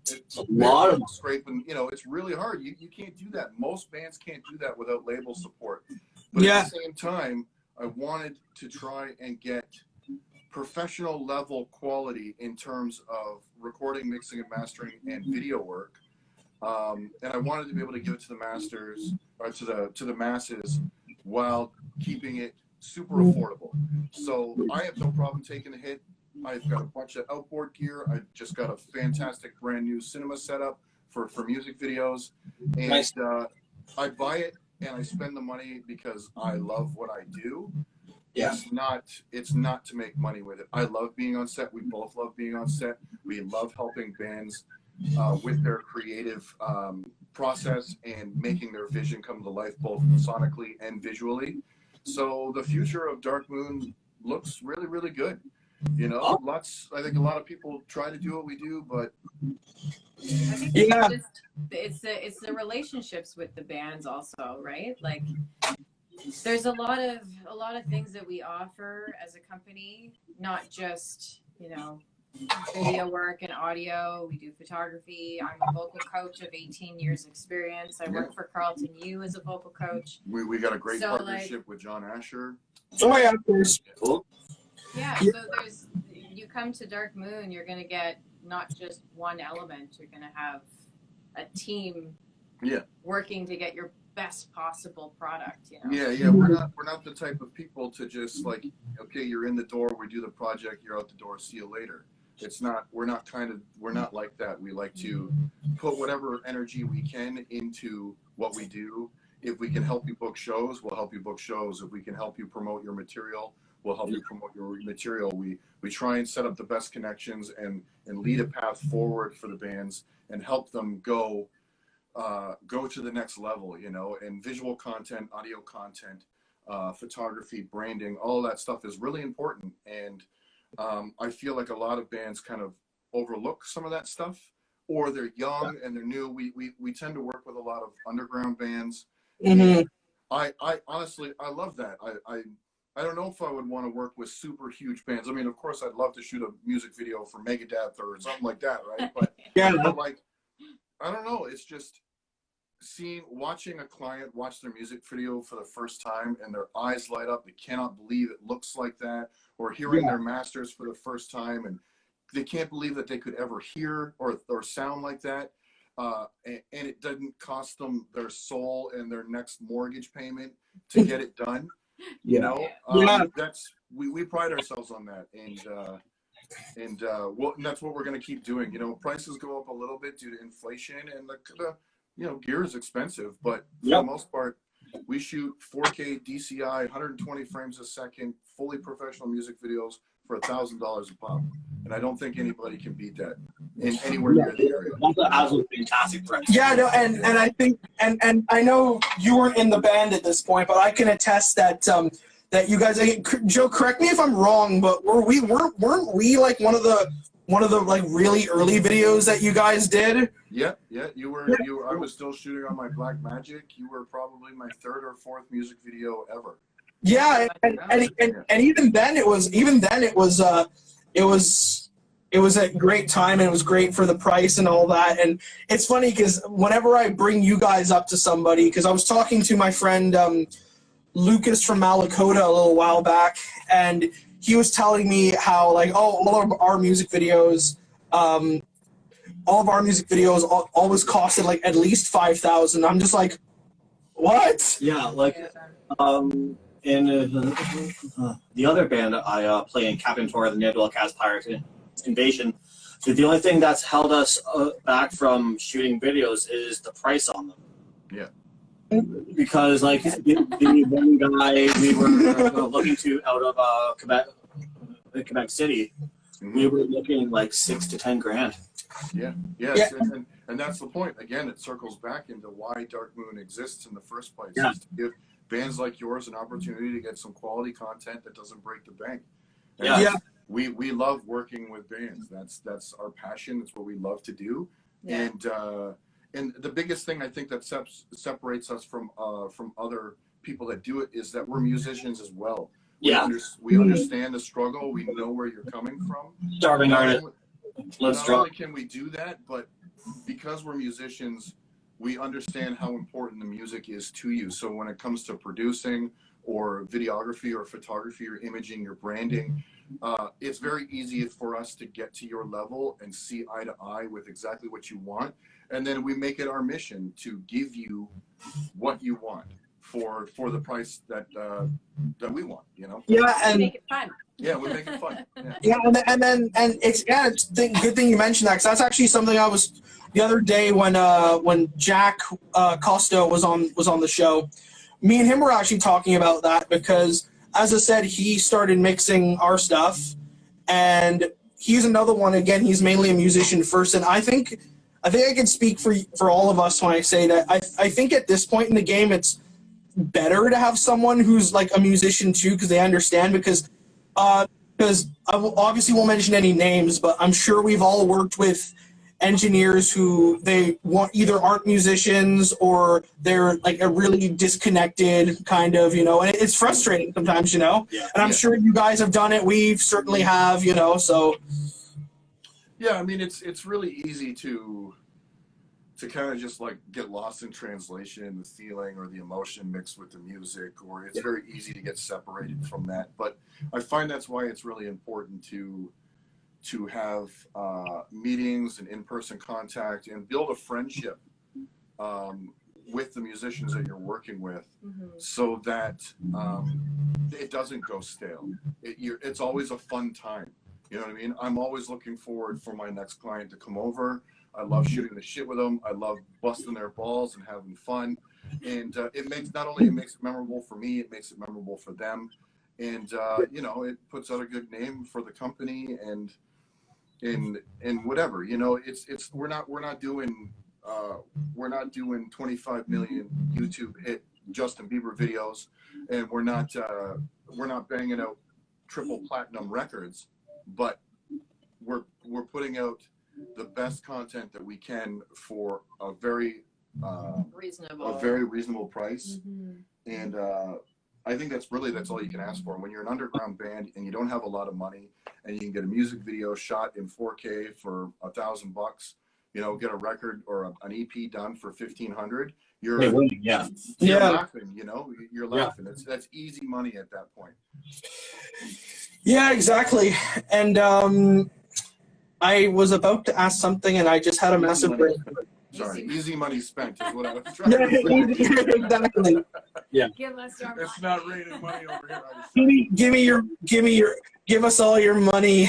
it's a lot of scraping, you know, it's really hard. You can't do that. Most bands can't do that without label support. But at the same time, I wanted to try and get professional level quality in terms of recording, mixing, and mastering and video work. And I wanted to be able to give it to the masters or to the masses while keeping it super affordable. So I have no problem taking a hit. I've got a bunch of outboard gear. I just got a fantastic brand new cinema setup for music videos, and I buy it and I spend the money because I love what I do. Yeah. It's not to make money with it. I love being on set. We both love being on set. We love helping bands with their creative process and making their vision come to life, both sonically and visually. So the future of Darkmoon looks really, really good. You know, I think a lot of people try to do what we do, but I think it's the relationships with the bands also, right? Like, there's a lot of things that we offer as a company, not just, you know, video work and audio. We do photography. I'm a vocal coach of 18 years experience. I work for Carlton U as a vocal coach. We got a great partnership with John Asher. Oh yeah, of course. Cool. Yeah, so you come to Darkmoon, you're going to get not just one element. You're going to have a team working to get your best possible product, you know? Yeah, we're not the type of people to just like, okay, you're in the door, we do the project, you're out the door, see you later. We're not like that. We like to put whatever energy we can into what we do. If we can help you book shows, we'll help you book shows. If we can help you promote your material, we'll help you promote your material. We try and set up the best connections and lead a path forward for the bands and help them go to the next level, you know, and visual content, audio content, photography, branding, all of that stuff is really important. And I feel like a lot of bands kind of overlook some of that stuff, or they're young and they're new. We tend to work with a lot of underground bands. Mm-hmm. I honestly, I love that. I don't know if I would want to work with super huge bands. I mean, of course, I'd love to shoot a music video for Megadeth or something like that, right? But like, I don't know. It's just watching a client watch their music video for the first time and their eyes light up. They cannot believe it looks like that. Or hearing their masters for the first time and they can't believe that they could ever hear or sound like that. And it doesn't cost them their soul and their next mortgage payment to get it done. You know, we pride ourselves on that, and that's what we're going to keep doing. You know, prices go up a little bit due to inflation, and the you know, gear is expensive, but for the most part, we shoot 4K DCI, 120 frames a second, fully professional music videos for $1,000 a pop, and I don't think anybody can beat that in anywhere near the area. That's an absolutely fantastic price. Yeah, no, and I think and I know you weren't in the band at this point, but I can attest that that you guys, Joe, correct me if I'm wrong, but weren't we like one of the like really early videos that you guys did? Yeah, you were. I was still shooting on my Black Magic. You were probably my 3rd or 4th music video ever. Yeah, and even then it was a great time, and it was great for the price and all that. And it's funny because whenever I bring you guys up to somebody, because I was talking to my friend Lucas from Malakota a little while back, and he was telling me how like all of our music videos always costed like at least $5,000. I'm just like, What? Yeah, like in the other band I play in, Captain Tor, the Nebula Cast Pirate Invasion, the only thing that's held us back from shooting videos is the price on them. Yeah. Because like the one guy we were looking to out of Quebec City, we were looking like $6,000 to $10,000. Yeah, yes, and that's the point. Again, it circles back into why Darkmoon exists in the first place, is to give bands like yours an opportunity to get some quality content that doesn't break the bank. And we love working with bands. That's our passion. It's what we love to do. Yeah. And the biggest thing I think that separates us from other people that do it is that we're musicians as well. We understand the struggle. We know where you're coming from. Starving artist. Not only can we do that, but because we're musicians, we understand how important the music is to you. So when it comes to producing or videography or photography or imaging or branding, it's very easy for us to get to your level and see eye to eye with exactly what you want. And then we make it our mission to give you what you want for the price that we want, you know? Yeah, and make it fun. Yeah, we make it fun. Yeah, and it's good thing you mentioned that, because that's actually something I was the other day when Jack Costo was on the show. Me and him were actually talking about that, because as I said, he started mixing our stuff, and he's another one. Again, he's mainly a musician first, and I think I can speak for all of us when I say that I think at this point in the game it's better to have someone who's like a musician too, because they understand, because I obviously won't mention any names, but I'm sure we've all worked with engineers who either aren't musicians or they're like a really disconnected kind of, and it's frustrating sometimes, and I'm sure you guys have done it. We've certainly have, so. Yeah, I mean, it's really easy to kind of just like get lost in translation, the feeling or the emotion mixed with the music, or it's very easy to get separated from that. But I find that's why it's really important to have meetings and in-person contact and build a friendship with the musicians that you're working with, so that it doesn't go stale. It's always a fun time. You know what I mean? I'm always looking forward for my next client to come over. I love shooting the shit with them. I love busting their balls and having fun. And it makes it memorable for me, it makes it memorable for them. And it puts out a good name for the company and whatever. It's we're not doing 25 million YouTube hit Justin Bieber videos, and we're not banging out triple platinum records, but we're putting out the best content that we can for a very reasonable price. And I think that's all you can ask for when you're an underground band and you don't have a lot of money, and you can get a music video shot in 4K for $1,000, get a record or an EP done for $1,500. You're laughing, you're laughing. That's easy money at that point. Yeah, exactly. And I was about to ask something, and I just had a massive break. Sorry, easy money spent is what I was trying to say. Exactly. Yeah. Give us your money. It's not raining money over here. Give us all your money.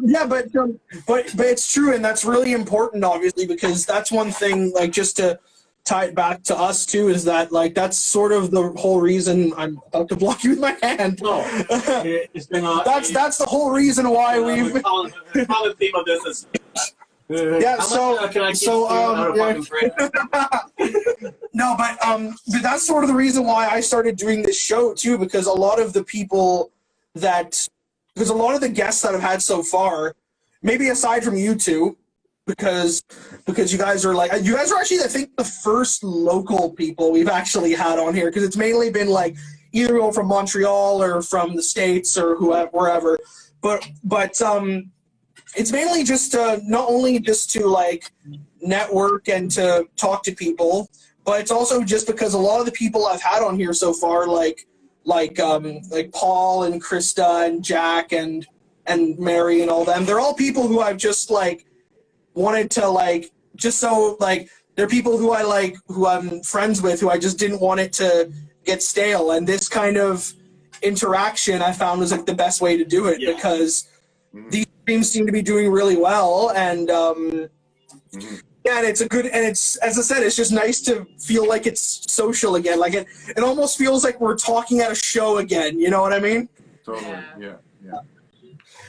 Yeah, but it's true, and that's really important, obviously, because that's one thing. Like, just to tie it back to us too, is that like that's sort of the whole reason. I'm about to block you with my hand. No, it's been that's the whole reason why we've. The common theme of this is. Yeah. No, but that's sort of the reason why I started doing this show too, because a lot of the guests that I've had so far, maybe aside from you two, because you guys are actually, I think, the first local people we've actually had on here, because it's mainly been like either from Montreal or from the States or wherever, but it's mainly just not only just to like network and to talk to people, but it's also just because a lot of the people I've had on here so far, like Paul and Krista and Jack and Mary and all them, they're all people who I've just like wanted to like, just so like They're people who I like, who I'm friends with, who I just didn't want it to get stale. And this kind of interaction I found was like the best way to do it because these streams seem to be doing really well. And yeah, and it's a good, and it's, as I said, it's just nice to feel like it's social again. Like it almost feels like we're talking at a show again. You know what I mean? Totally. Yeah.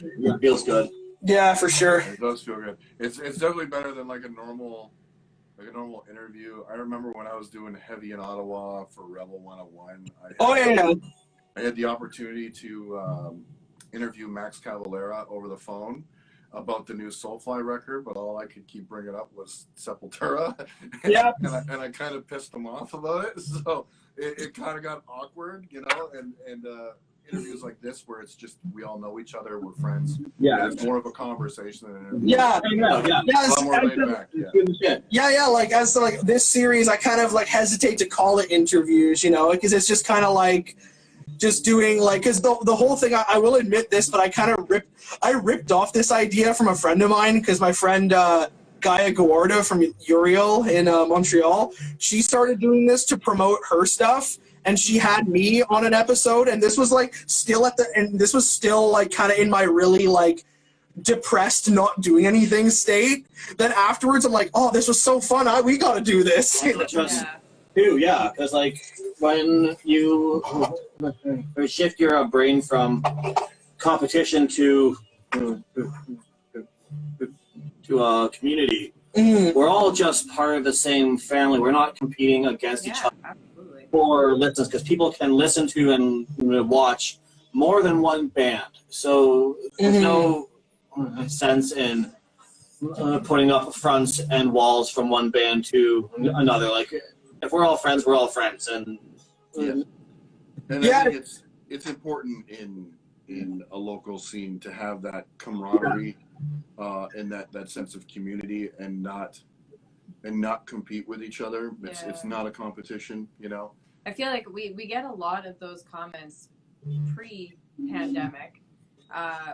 It feels good. Yeah, for sure. It does feel good. It's definitely better than like a normal interview. I remember when I was doing Heavy in Ottawa for Rebel 101. I had the opportunity to interview Max Cavalera over the phone about the new Soulfly record, but all I could keep bringing up was Sepultura. Yeah. and I kind of pissed him off about it. So it kind of got awkward, you know, and interviews like this where it's just we all know each other, we're friends. Yeah, it's more of a conversation than an interview. Yeah. A lot more laid back. Yeah. Like as like this series, I kind of like hesitate to call it interviews, you know, because it's just kind of like just doing like, because the whole thing, I will admit this, but I ripped off this idea from a friend of mine because my friend Gaia Gawarda from Uriel in Montreal, she started doing this to promote her stuff. And she had me on an episode, and this was like still this was still like kind of in my really like depressed, not doing anything state. Then afterwards, I'm like, oh, this was so fun. We got to do this. Yeah, because like when you shift your brain from competition to a community, we're all just part of the same family. We're not competing against each other. For listens, because people can listen to and watch more than one band, so there's no sense in putting up fronts and walls from one band to another. Like if we're all friends, we're all friends, and I think it's important in a local scene to have that camaraderie and that sense of community, and not compete with each other. It's not a competition, you know. I feel like we get a lot of those comments pre-pandemic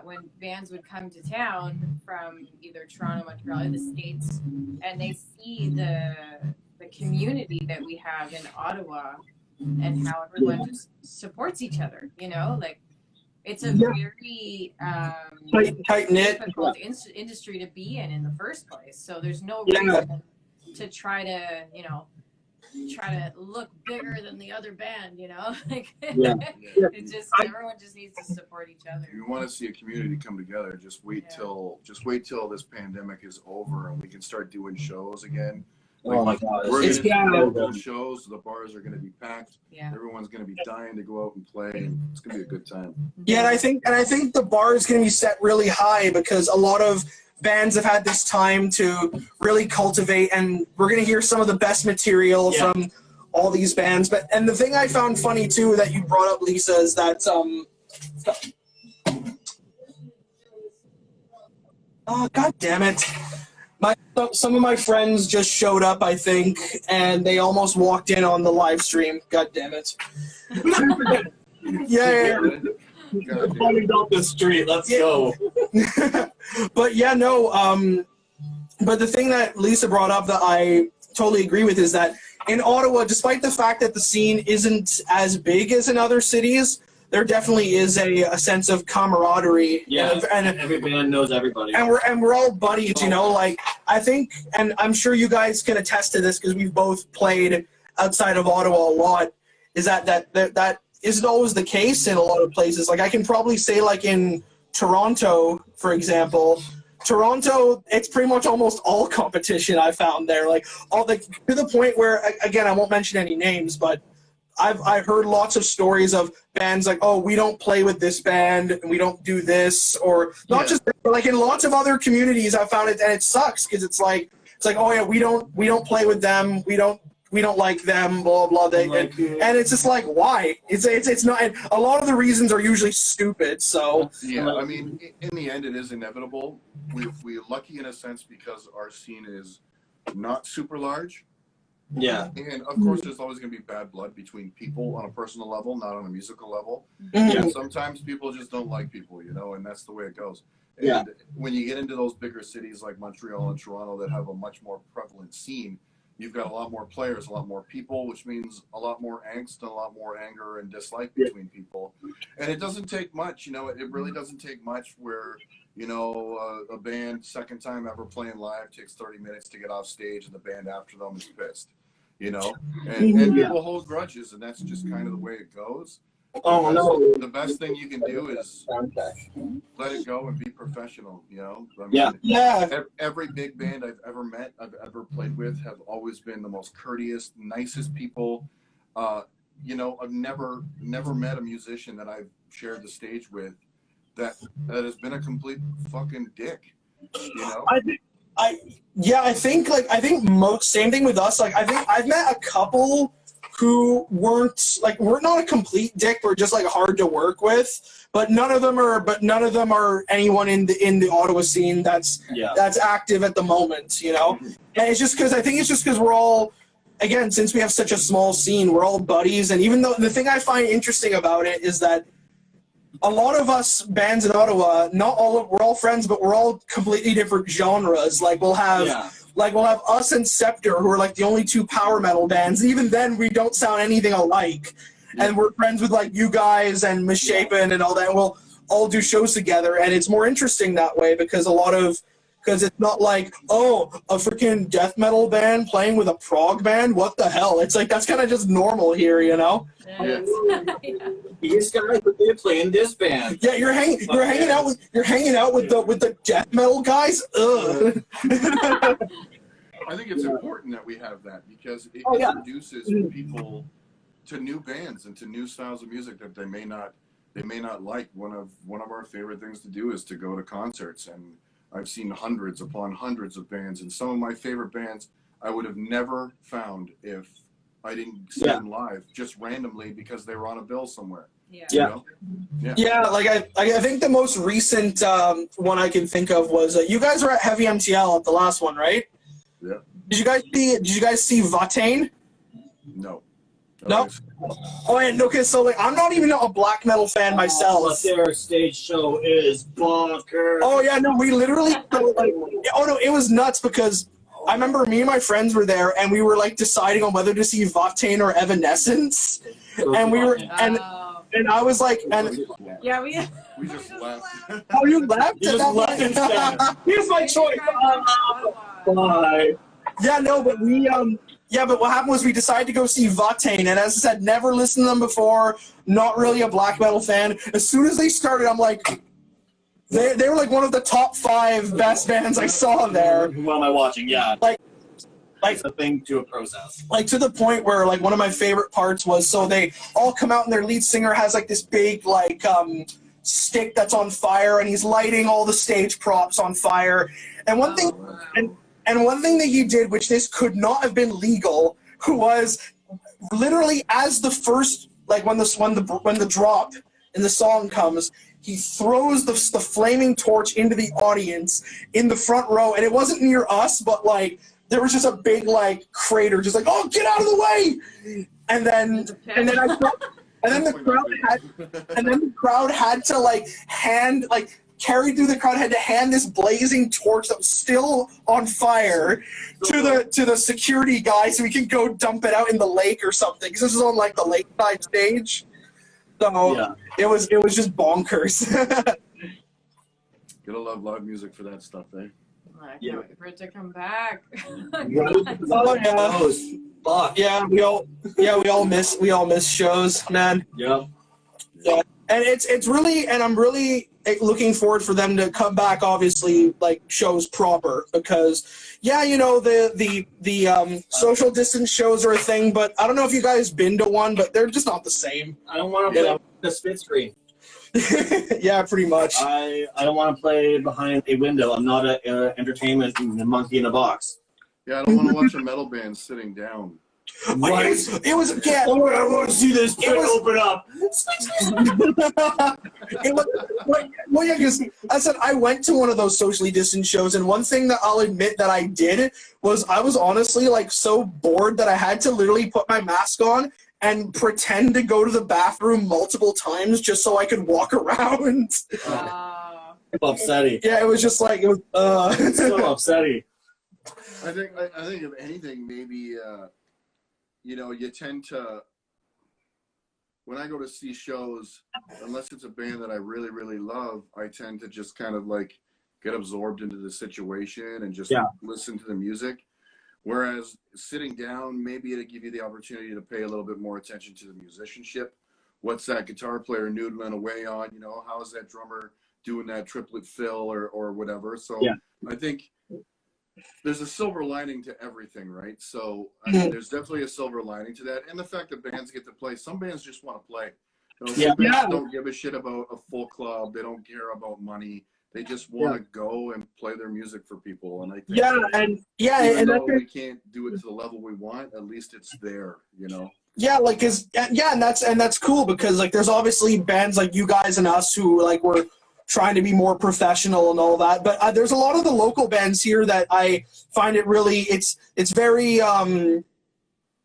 when bands would come to town from either Toronto, Montreal, or the States, and they see the community that we have in Ottawa and how everyone just supports each other, you know? Like, it's a very tight-knit difficult industry to be in the first place, so there's no reason to try to, you know, look bigger than the other band, you know? Like, it's just everyone just needs to support each other. If you want to see a community come together, just wait till this pandemic is over and we can start doing shows again. Like, oh my God! We're going to do shows. The bars are going to be packed. Yeah. Everyone's going to be dying to go out and play. And it's going to be a good time. Yeah, and I think the bar is going to be set really high because a lot of bands have had this time to really cultivate, and we're going to hear some of the best material from all these bands. And the thing I found funny too that you brought up, Lisa, is that oh, God damn it. Some of my friends just showed up, I think, and they almost walked in on the live stream. God damn it. Yeah. Running down the street, let's go. But yeah, no, but the thing that Lisa brought up that I totally agree with is that in Ottawa, despite the fact that the scene isn't as big as in other cities, there definitely is a sense of camaraderie. Yeah, and every band knows everybody. And we're all buddies, you know. Like I think, and I'm sure you guys can attest to this because we've both played outside of Ottawa a lot. Is that isn't always the case in a lot of places. Like I can probably say, like in Toronto, for example. Toronto, it's pretty much almost all competition I found there. Like all to the point where, again, I won't mention any names, but I've heard lots of stories of bands like, oh, we don't play with this band and we don't do this, or not just like in lots of other communities I found it, and it sucks because it's like oh yeah, we don't play with them, we don't like them, blah blah. And it's just like, why? It's not. And a lot of the reasons are usually stupid. So yeah, I mean, in the end, it is inevitable. We're lucky in a sense because our scene is not super large. Yeah. And of course, there's always going to be bad blood between people on a personal level, not on a musical level. Mm-hmm. And sometimes people just don't like people, you know, and that's the way it goes. And when you get into those bigger cities like Montreal and Toronto that have a much more prevalent scene, you've got a lot more players, a lot more people, which means a lot more angst and a lot more anger and dislike between people. And it doesn't take much, you know, it really doesn't take much where, you know, a band second time ever playing live takes 30 minutes to get off stage and the band after them is pissed, you know, and people hold grudges, and that's just kind of the way it goes. Oh no! The best thing you can do is let it go and be professional. You know, I mean, every big band I've ever met, I've ever played with, have always been the most courteous, nicest people. You know, I've never met a musician that I've shared the stage with that has been a complete fucking dick. You know. I think same thing with us. Like I think I've met a couple who weren't not a complete dick, but just like hard to work with. But none of them are anyone in the Ottawa scene that's active at the moment, you know. And it's just because we're all, again, since we have such a small scene, we're all buddies. And even though the thing I find interesting about it is that a lot of us bands in Ottawa, we're all friends, but we're all completely different genres. Like we'll have us and Scepter, who are like the only two power metal bands. And even then, we don't sound anything alike. And we're friends with like you guys and Misshapen and all that. And we'll all do shows together, and it's more interesting that way because it's not like, oh, a freaking death metal band playing with a prog band. What the hell? It's like that's kind of just normal here, you know. These guys, but they're playing this band. Yeah, you're hanging out with the death metal guys. Ugh. I think it's important that we have that because it introduces people to new bands and to new styles of music that they may not like. One of our favorite things to do is to go to concerts, and I've seen hundreds upon hundreds of bands, and some of my favorite bands I would have never found if I didn't see them live just randomly because they were on a bill somewhere. You know? Like I think the most recent one I can think of was you guys were at Heavy MTL at the last one, right? Yeah. Did you guys see Vatane? No. No. Oh, and okay. So like, I'm not even a black metal fan myself. But their stage show is bonkers. Oh yeah, no, we literally it was nuts because I remember me and my friends were there and we were like deciding on whether to see Vatane or Evanescence, and we were and I was like, and we just left. Oh, you left? You just left instead. Here's my choice. Bye. Yeah, no, but we but what happened was we decided to go see Vatane, and as I said, never listened to them before, not really a black metal fan. As soon as they started, I'm like, they were like one of the top 5 best bands I saw there. What am I watching? Yeah. Like it's a thing to a process. Like to the point where like one of my favorite parts was, so they all come out and their lead singer has like this big like stick that's on fire, and he's lighting all the stage props on fire. And one thing and one thing that he did, which this could not have been legal, was literally as the first, like when the drop in the song comes, he throws the flaming torch into the audience in the front row, and it wasn't near us, but like there was just a big like crater, just like, oh, get out of the way, and then the crowd had to like carried through the crowd, had to hand this blazing torch that was still on fire to the security guy so he could go dump it out in the lake or something. Because this is on like the lakeside stage, so it was just bonkers. Gotta love live music for that stuff, eh? I can't wait for it to come back. Oh yeah. Fuck. Yeah, we all miss shows, man. Yep. Yeah. And it's really, and I'm really looking forward for them to come back, obviously, like shows proper, because you know, the social distance shows are a thing, but I don't know if you guys been to one, but they're just not the same. I don't want to play the split screen. Yeah, pretty much. I don't want to play behind a window. I'm not an entertainment monkey in a box. Yeah, I don't want to watch a metal band sitting down. What? It was I want to see this pit open up. Well, yeah, because I said I went to one of those socially distant shows, and one thing that I'll admit that I did was I was honestly like so bored that I had to literally put my mask on and pretend to go to the bathroom multiple times just so I could walk around. Upsetty. Yeah, it was just like, it was, It's so upsetty. I think if anything, maybe you know, you tend to, when I go to see shows, unless it's a band that I really, really love, I tend to just kind of like get absorbed into the situation and just listen to the music. Whereas sitting down, maybe it'll give you the opportunity to pay a little bit more attention to the musicianship. What's that guitar player noodling away on? You know, how is that drummer doing that triplet fill or whatever? So I think there's a silver lining to everything, right? So I mean, there's definitely a silver lining to that, and the fact that bands get to play. Some bands just want to play. You know, some bands don't give a shit about a full club. They don't care about money. They just want to go and play their music for people. And I think even though we can't do it to the level we want, at least it's there, you know. Yeah, like and that's cool because like there's obviously bands like you guys and us who like were trying to be more professional and all that, but there's a lot of the local bands here that I find it really it's very I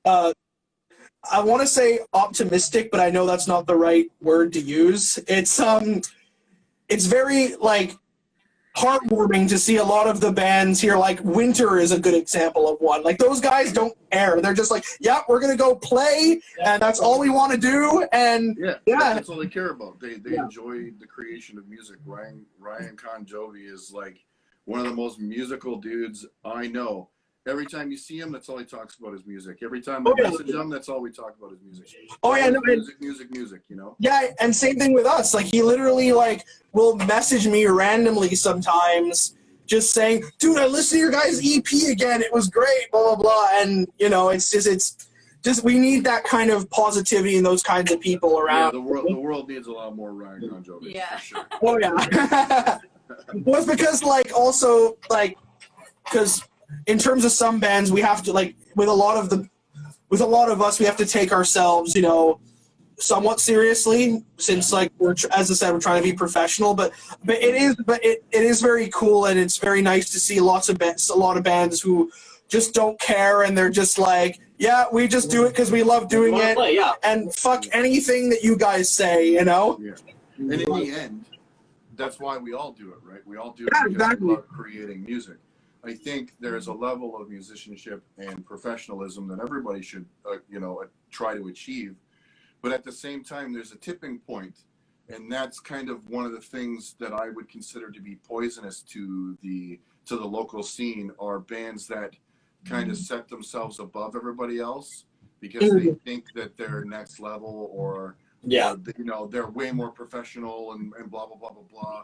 want to say optimistic, but I know that's not the right word to use. It's very like heartwarming to see a lot of the bands here. Like Winter is a good example of one. Like those guys don't care. They're just like, yeah, we're gonna go play, and that's all we want to do. And that's all they care about. They enjoy the creation of music. Ryan Con Jovi is like one of the most musical dudes I know. Every time you see him, that's all he talks about is music. Every time I message him, that's all we talk about is music. Music, you know? Yeah, and same thing with us. Like, he literally, like, will message me randomly sometimes just saying, dude, I listened to your guys' EP again. It was great, blah, blah, blah. And, you know, it's just we need that kind of positivity and those kinds of people around. Yeah, the world needs a lot more Ryan Con Jovi, for sure. Oh, yeah. Well, it's because, like, also, like, because in terms of some bands, we have to, like, with a lot of us, we have to take ourselves, you know, somewhat seriously, since like as I said, we're trying to be professional. But it is very cool, and it's very nice to see a lot of bands who just don't care, and they're just like, yeah, we just do it because we love doing it, and fuck anything that you guys say, you know. Yeah, and in the end, that's why we all do it, right? We all do it because we love creating music. I think there's a level of musicianship and professionalism that everybody should, try to achieve. But at the same time, there's a tipping point, and that's kind of one of the things that I would consider to be poisonous to the local scene, are bands that kind of set themselves above everybody else because they think that they're next level, or they're way more professional and blah blah blah blah blah.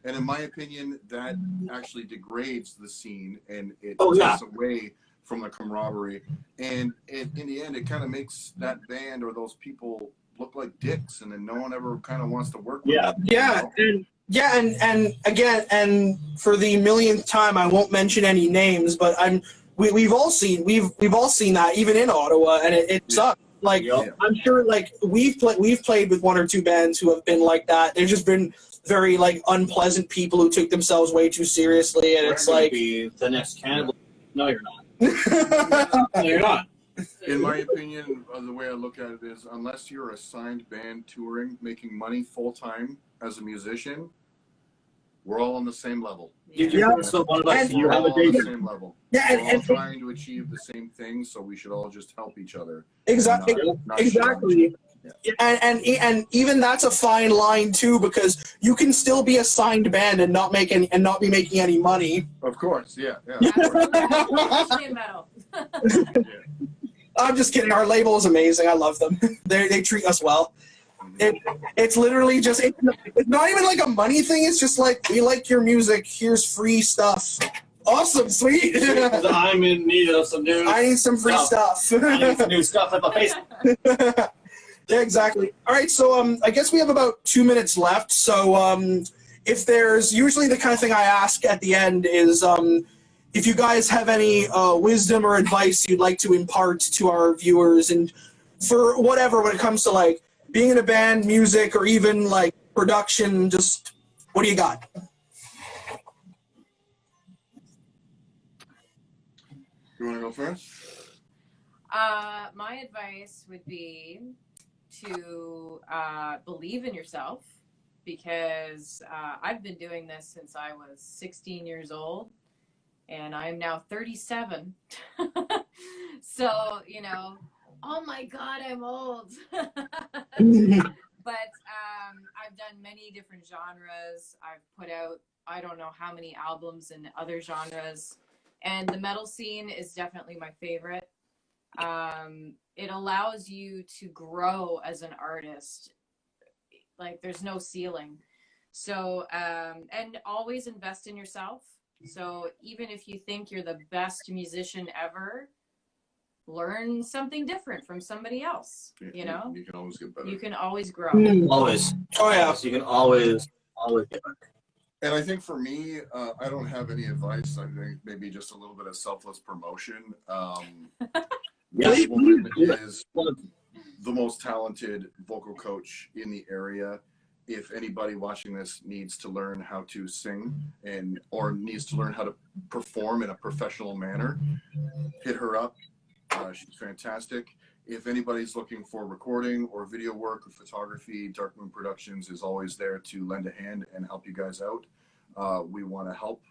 And in my opinion, that actually degrades the scene, and it takes away from the camaraderie, and in the end, it kind of makes that band or those people look like dicks, and then no one ever kind of wants to work with them. And again, and for the millionth time, I won't mention any names, but we've all seen that even in Ottawa, and it sucks. Like I'm sure, like we've played with one or two bands who have been like that. They've just been very like unpleasant people who took themselves way too seriously, and it's like be the next cannibal. No, you're not. No, you're not. In my opinion, the way I look at it is, unless you're a signed band touring, making money full time as a musician, we're all on the same level. So one of us, you we're have all a day on the same level. We're all trying to achieve the same thing, so we should all just help each other. Exactly. And even that's a fine line too, because you can still be a signed band and not be making any money. Of course, I'm just kidding. Our label is amazing. I love them. They treat us well. It's literally just it's not even like a money thing. It's just like, we like your music. Here's free stuff. Awesome, sweet. I'm in need of some new. I need some free stuff. I need some new stuff at my face. Yeah, exactly. All right, so I guess we have about 2 minutes left. So if there's usually the kind of thing I ask at the end is if you guys have any wisdom or advice you'd like to impart to our viewers, and for whatever, when it comes to like being in a band, music, or even like production, just what do you got? You want to go first? My advice would be to believe in yourself, because I've been doing this since I was 16 years old, and I'm now 37. So, you know, oh my God, I'm old. But I've done many different genres. I've put out, I don't know how many albums in other genres. And the metal scene is definitely my favorite. It allows you to grow as an artist. Like, there's no ceiling. So, and always invest in yourself. So even if you think you're the best musician ever, learn something different from somebody else. You know, you can always get better. You can always grow. Always. Oh yeah. You can always get better. And I think for me, I don't have any advice. I think maybe just a little bit of selfless promotion. This woman is the most talented vocal coach in the area. If anybody watching this needs to learn how to sing or needs to learn how to perform in a professional manner, hit her up. She's fantastic. If anybody's looking for recording or video work or photography, Darkmoon Productions is always there to lend a hand and help you guys out. We want to help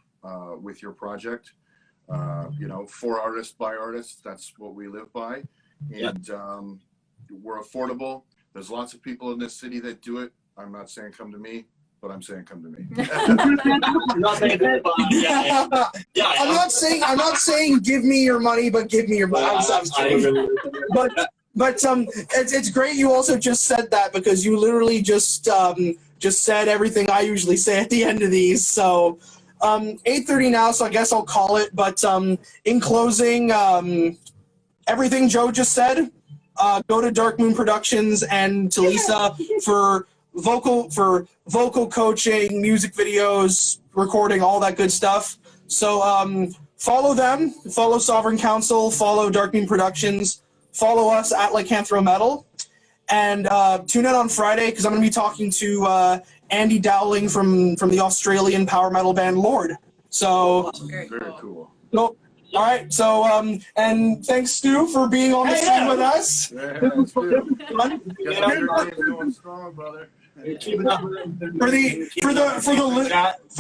with your project. You know, for artists by artists, that's what we live by. And we're affordable. There's lots of people in this city that do it. I'm not saying come to me, but I'm saying come to me. I'm not saying that, but I'm not saying give me your money, but give me your money. But it's great you also just said that, because you literally just said everything I usually say at the end of these. So 8:30 now, so I guess I'll call it. But in closing, everything Joe just said, go to Darkmoon Productions and to Lisa for vocal coaching, music videos, recording, all that good stuff. So follow them, follow Sovereign Council, follow Darkmoon Productions, follow us at Lycanthro Metal, and tune in on Friday, because I'm going to be talking to Andy Dowling from the Australian power metal band Lord. So Very cool. All right, so and thanks Stu for being on the scene with us. Yeah, going strong, brother. For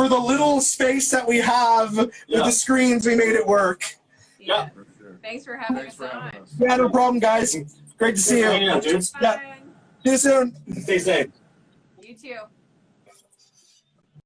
the little space that we have with the screens, we made it work. Yeah. For sure. Thanks for having Thanks us for on. having us. Yeah, no problem, guys. Great to see you. Yeah, dude. Yeah. Bye. See you soon. Stay safe. You too.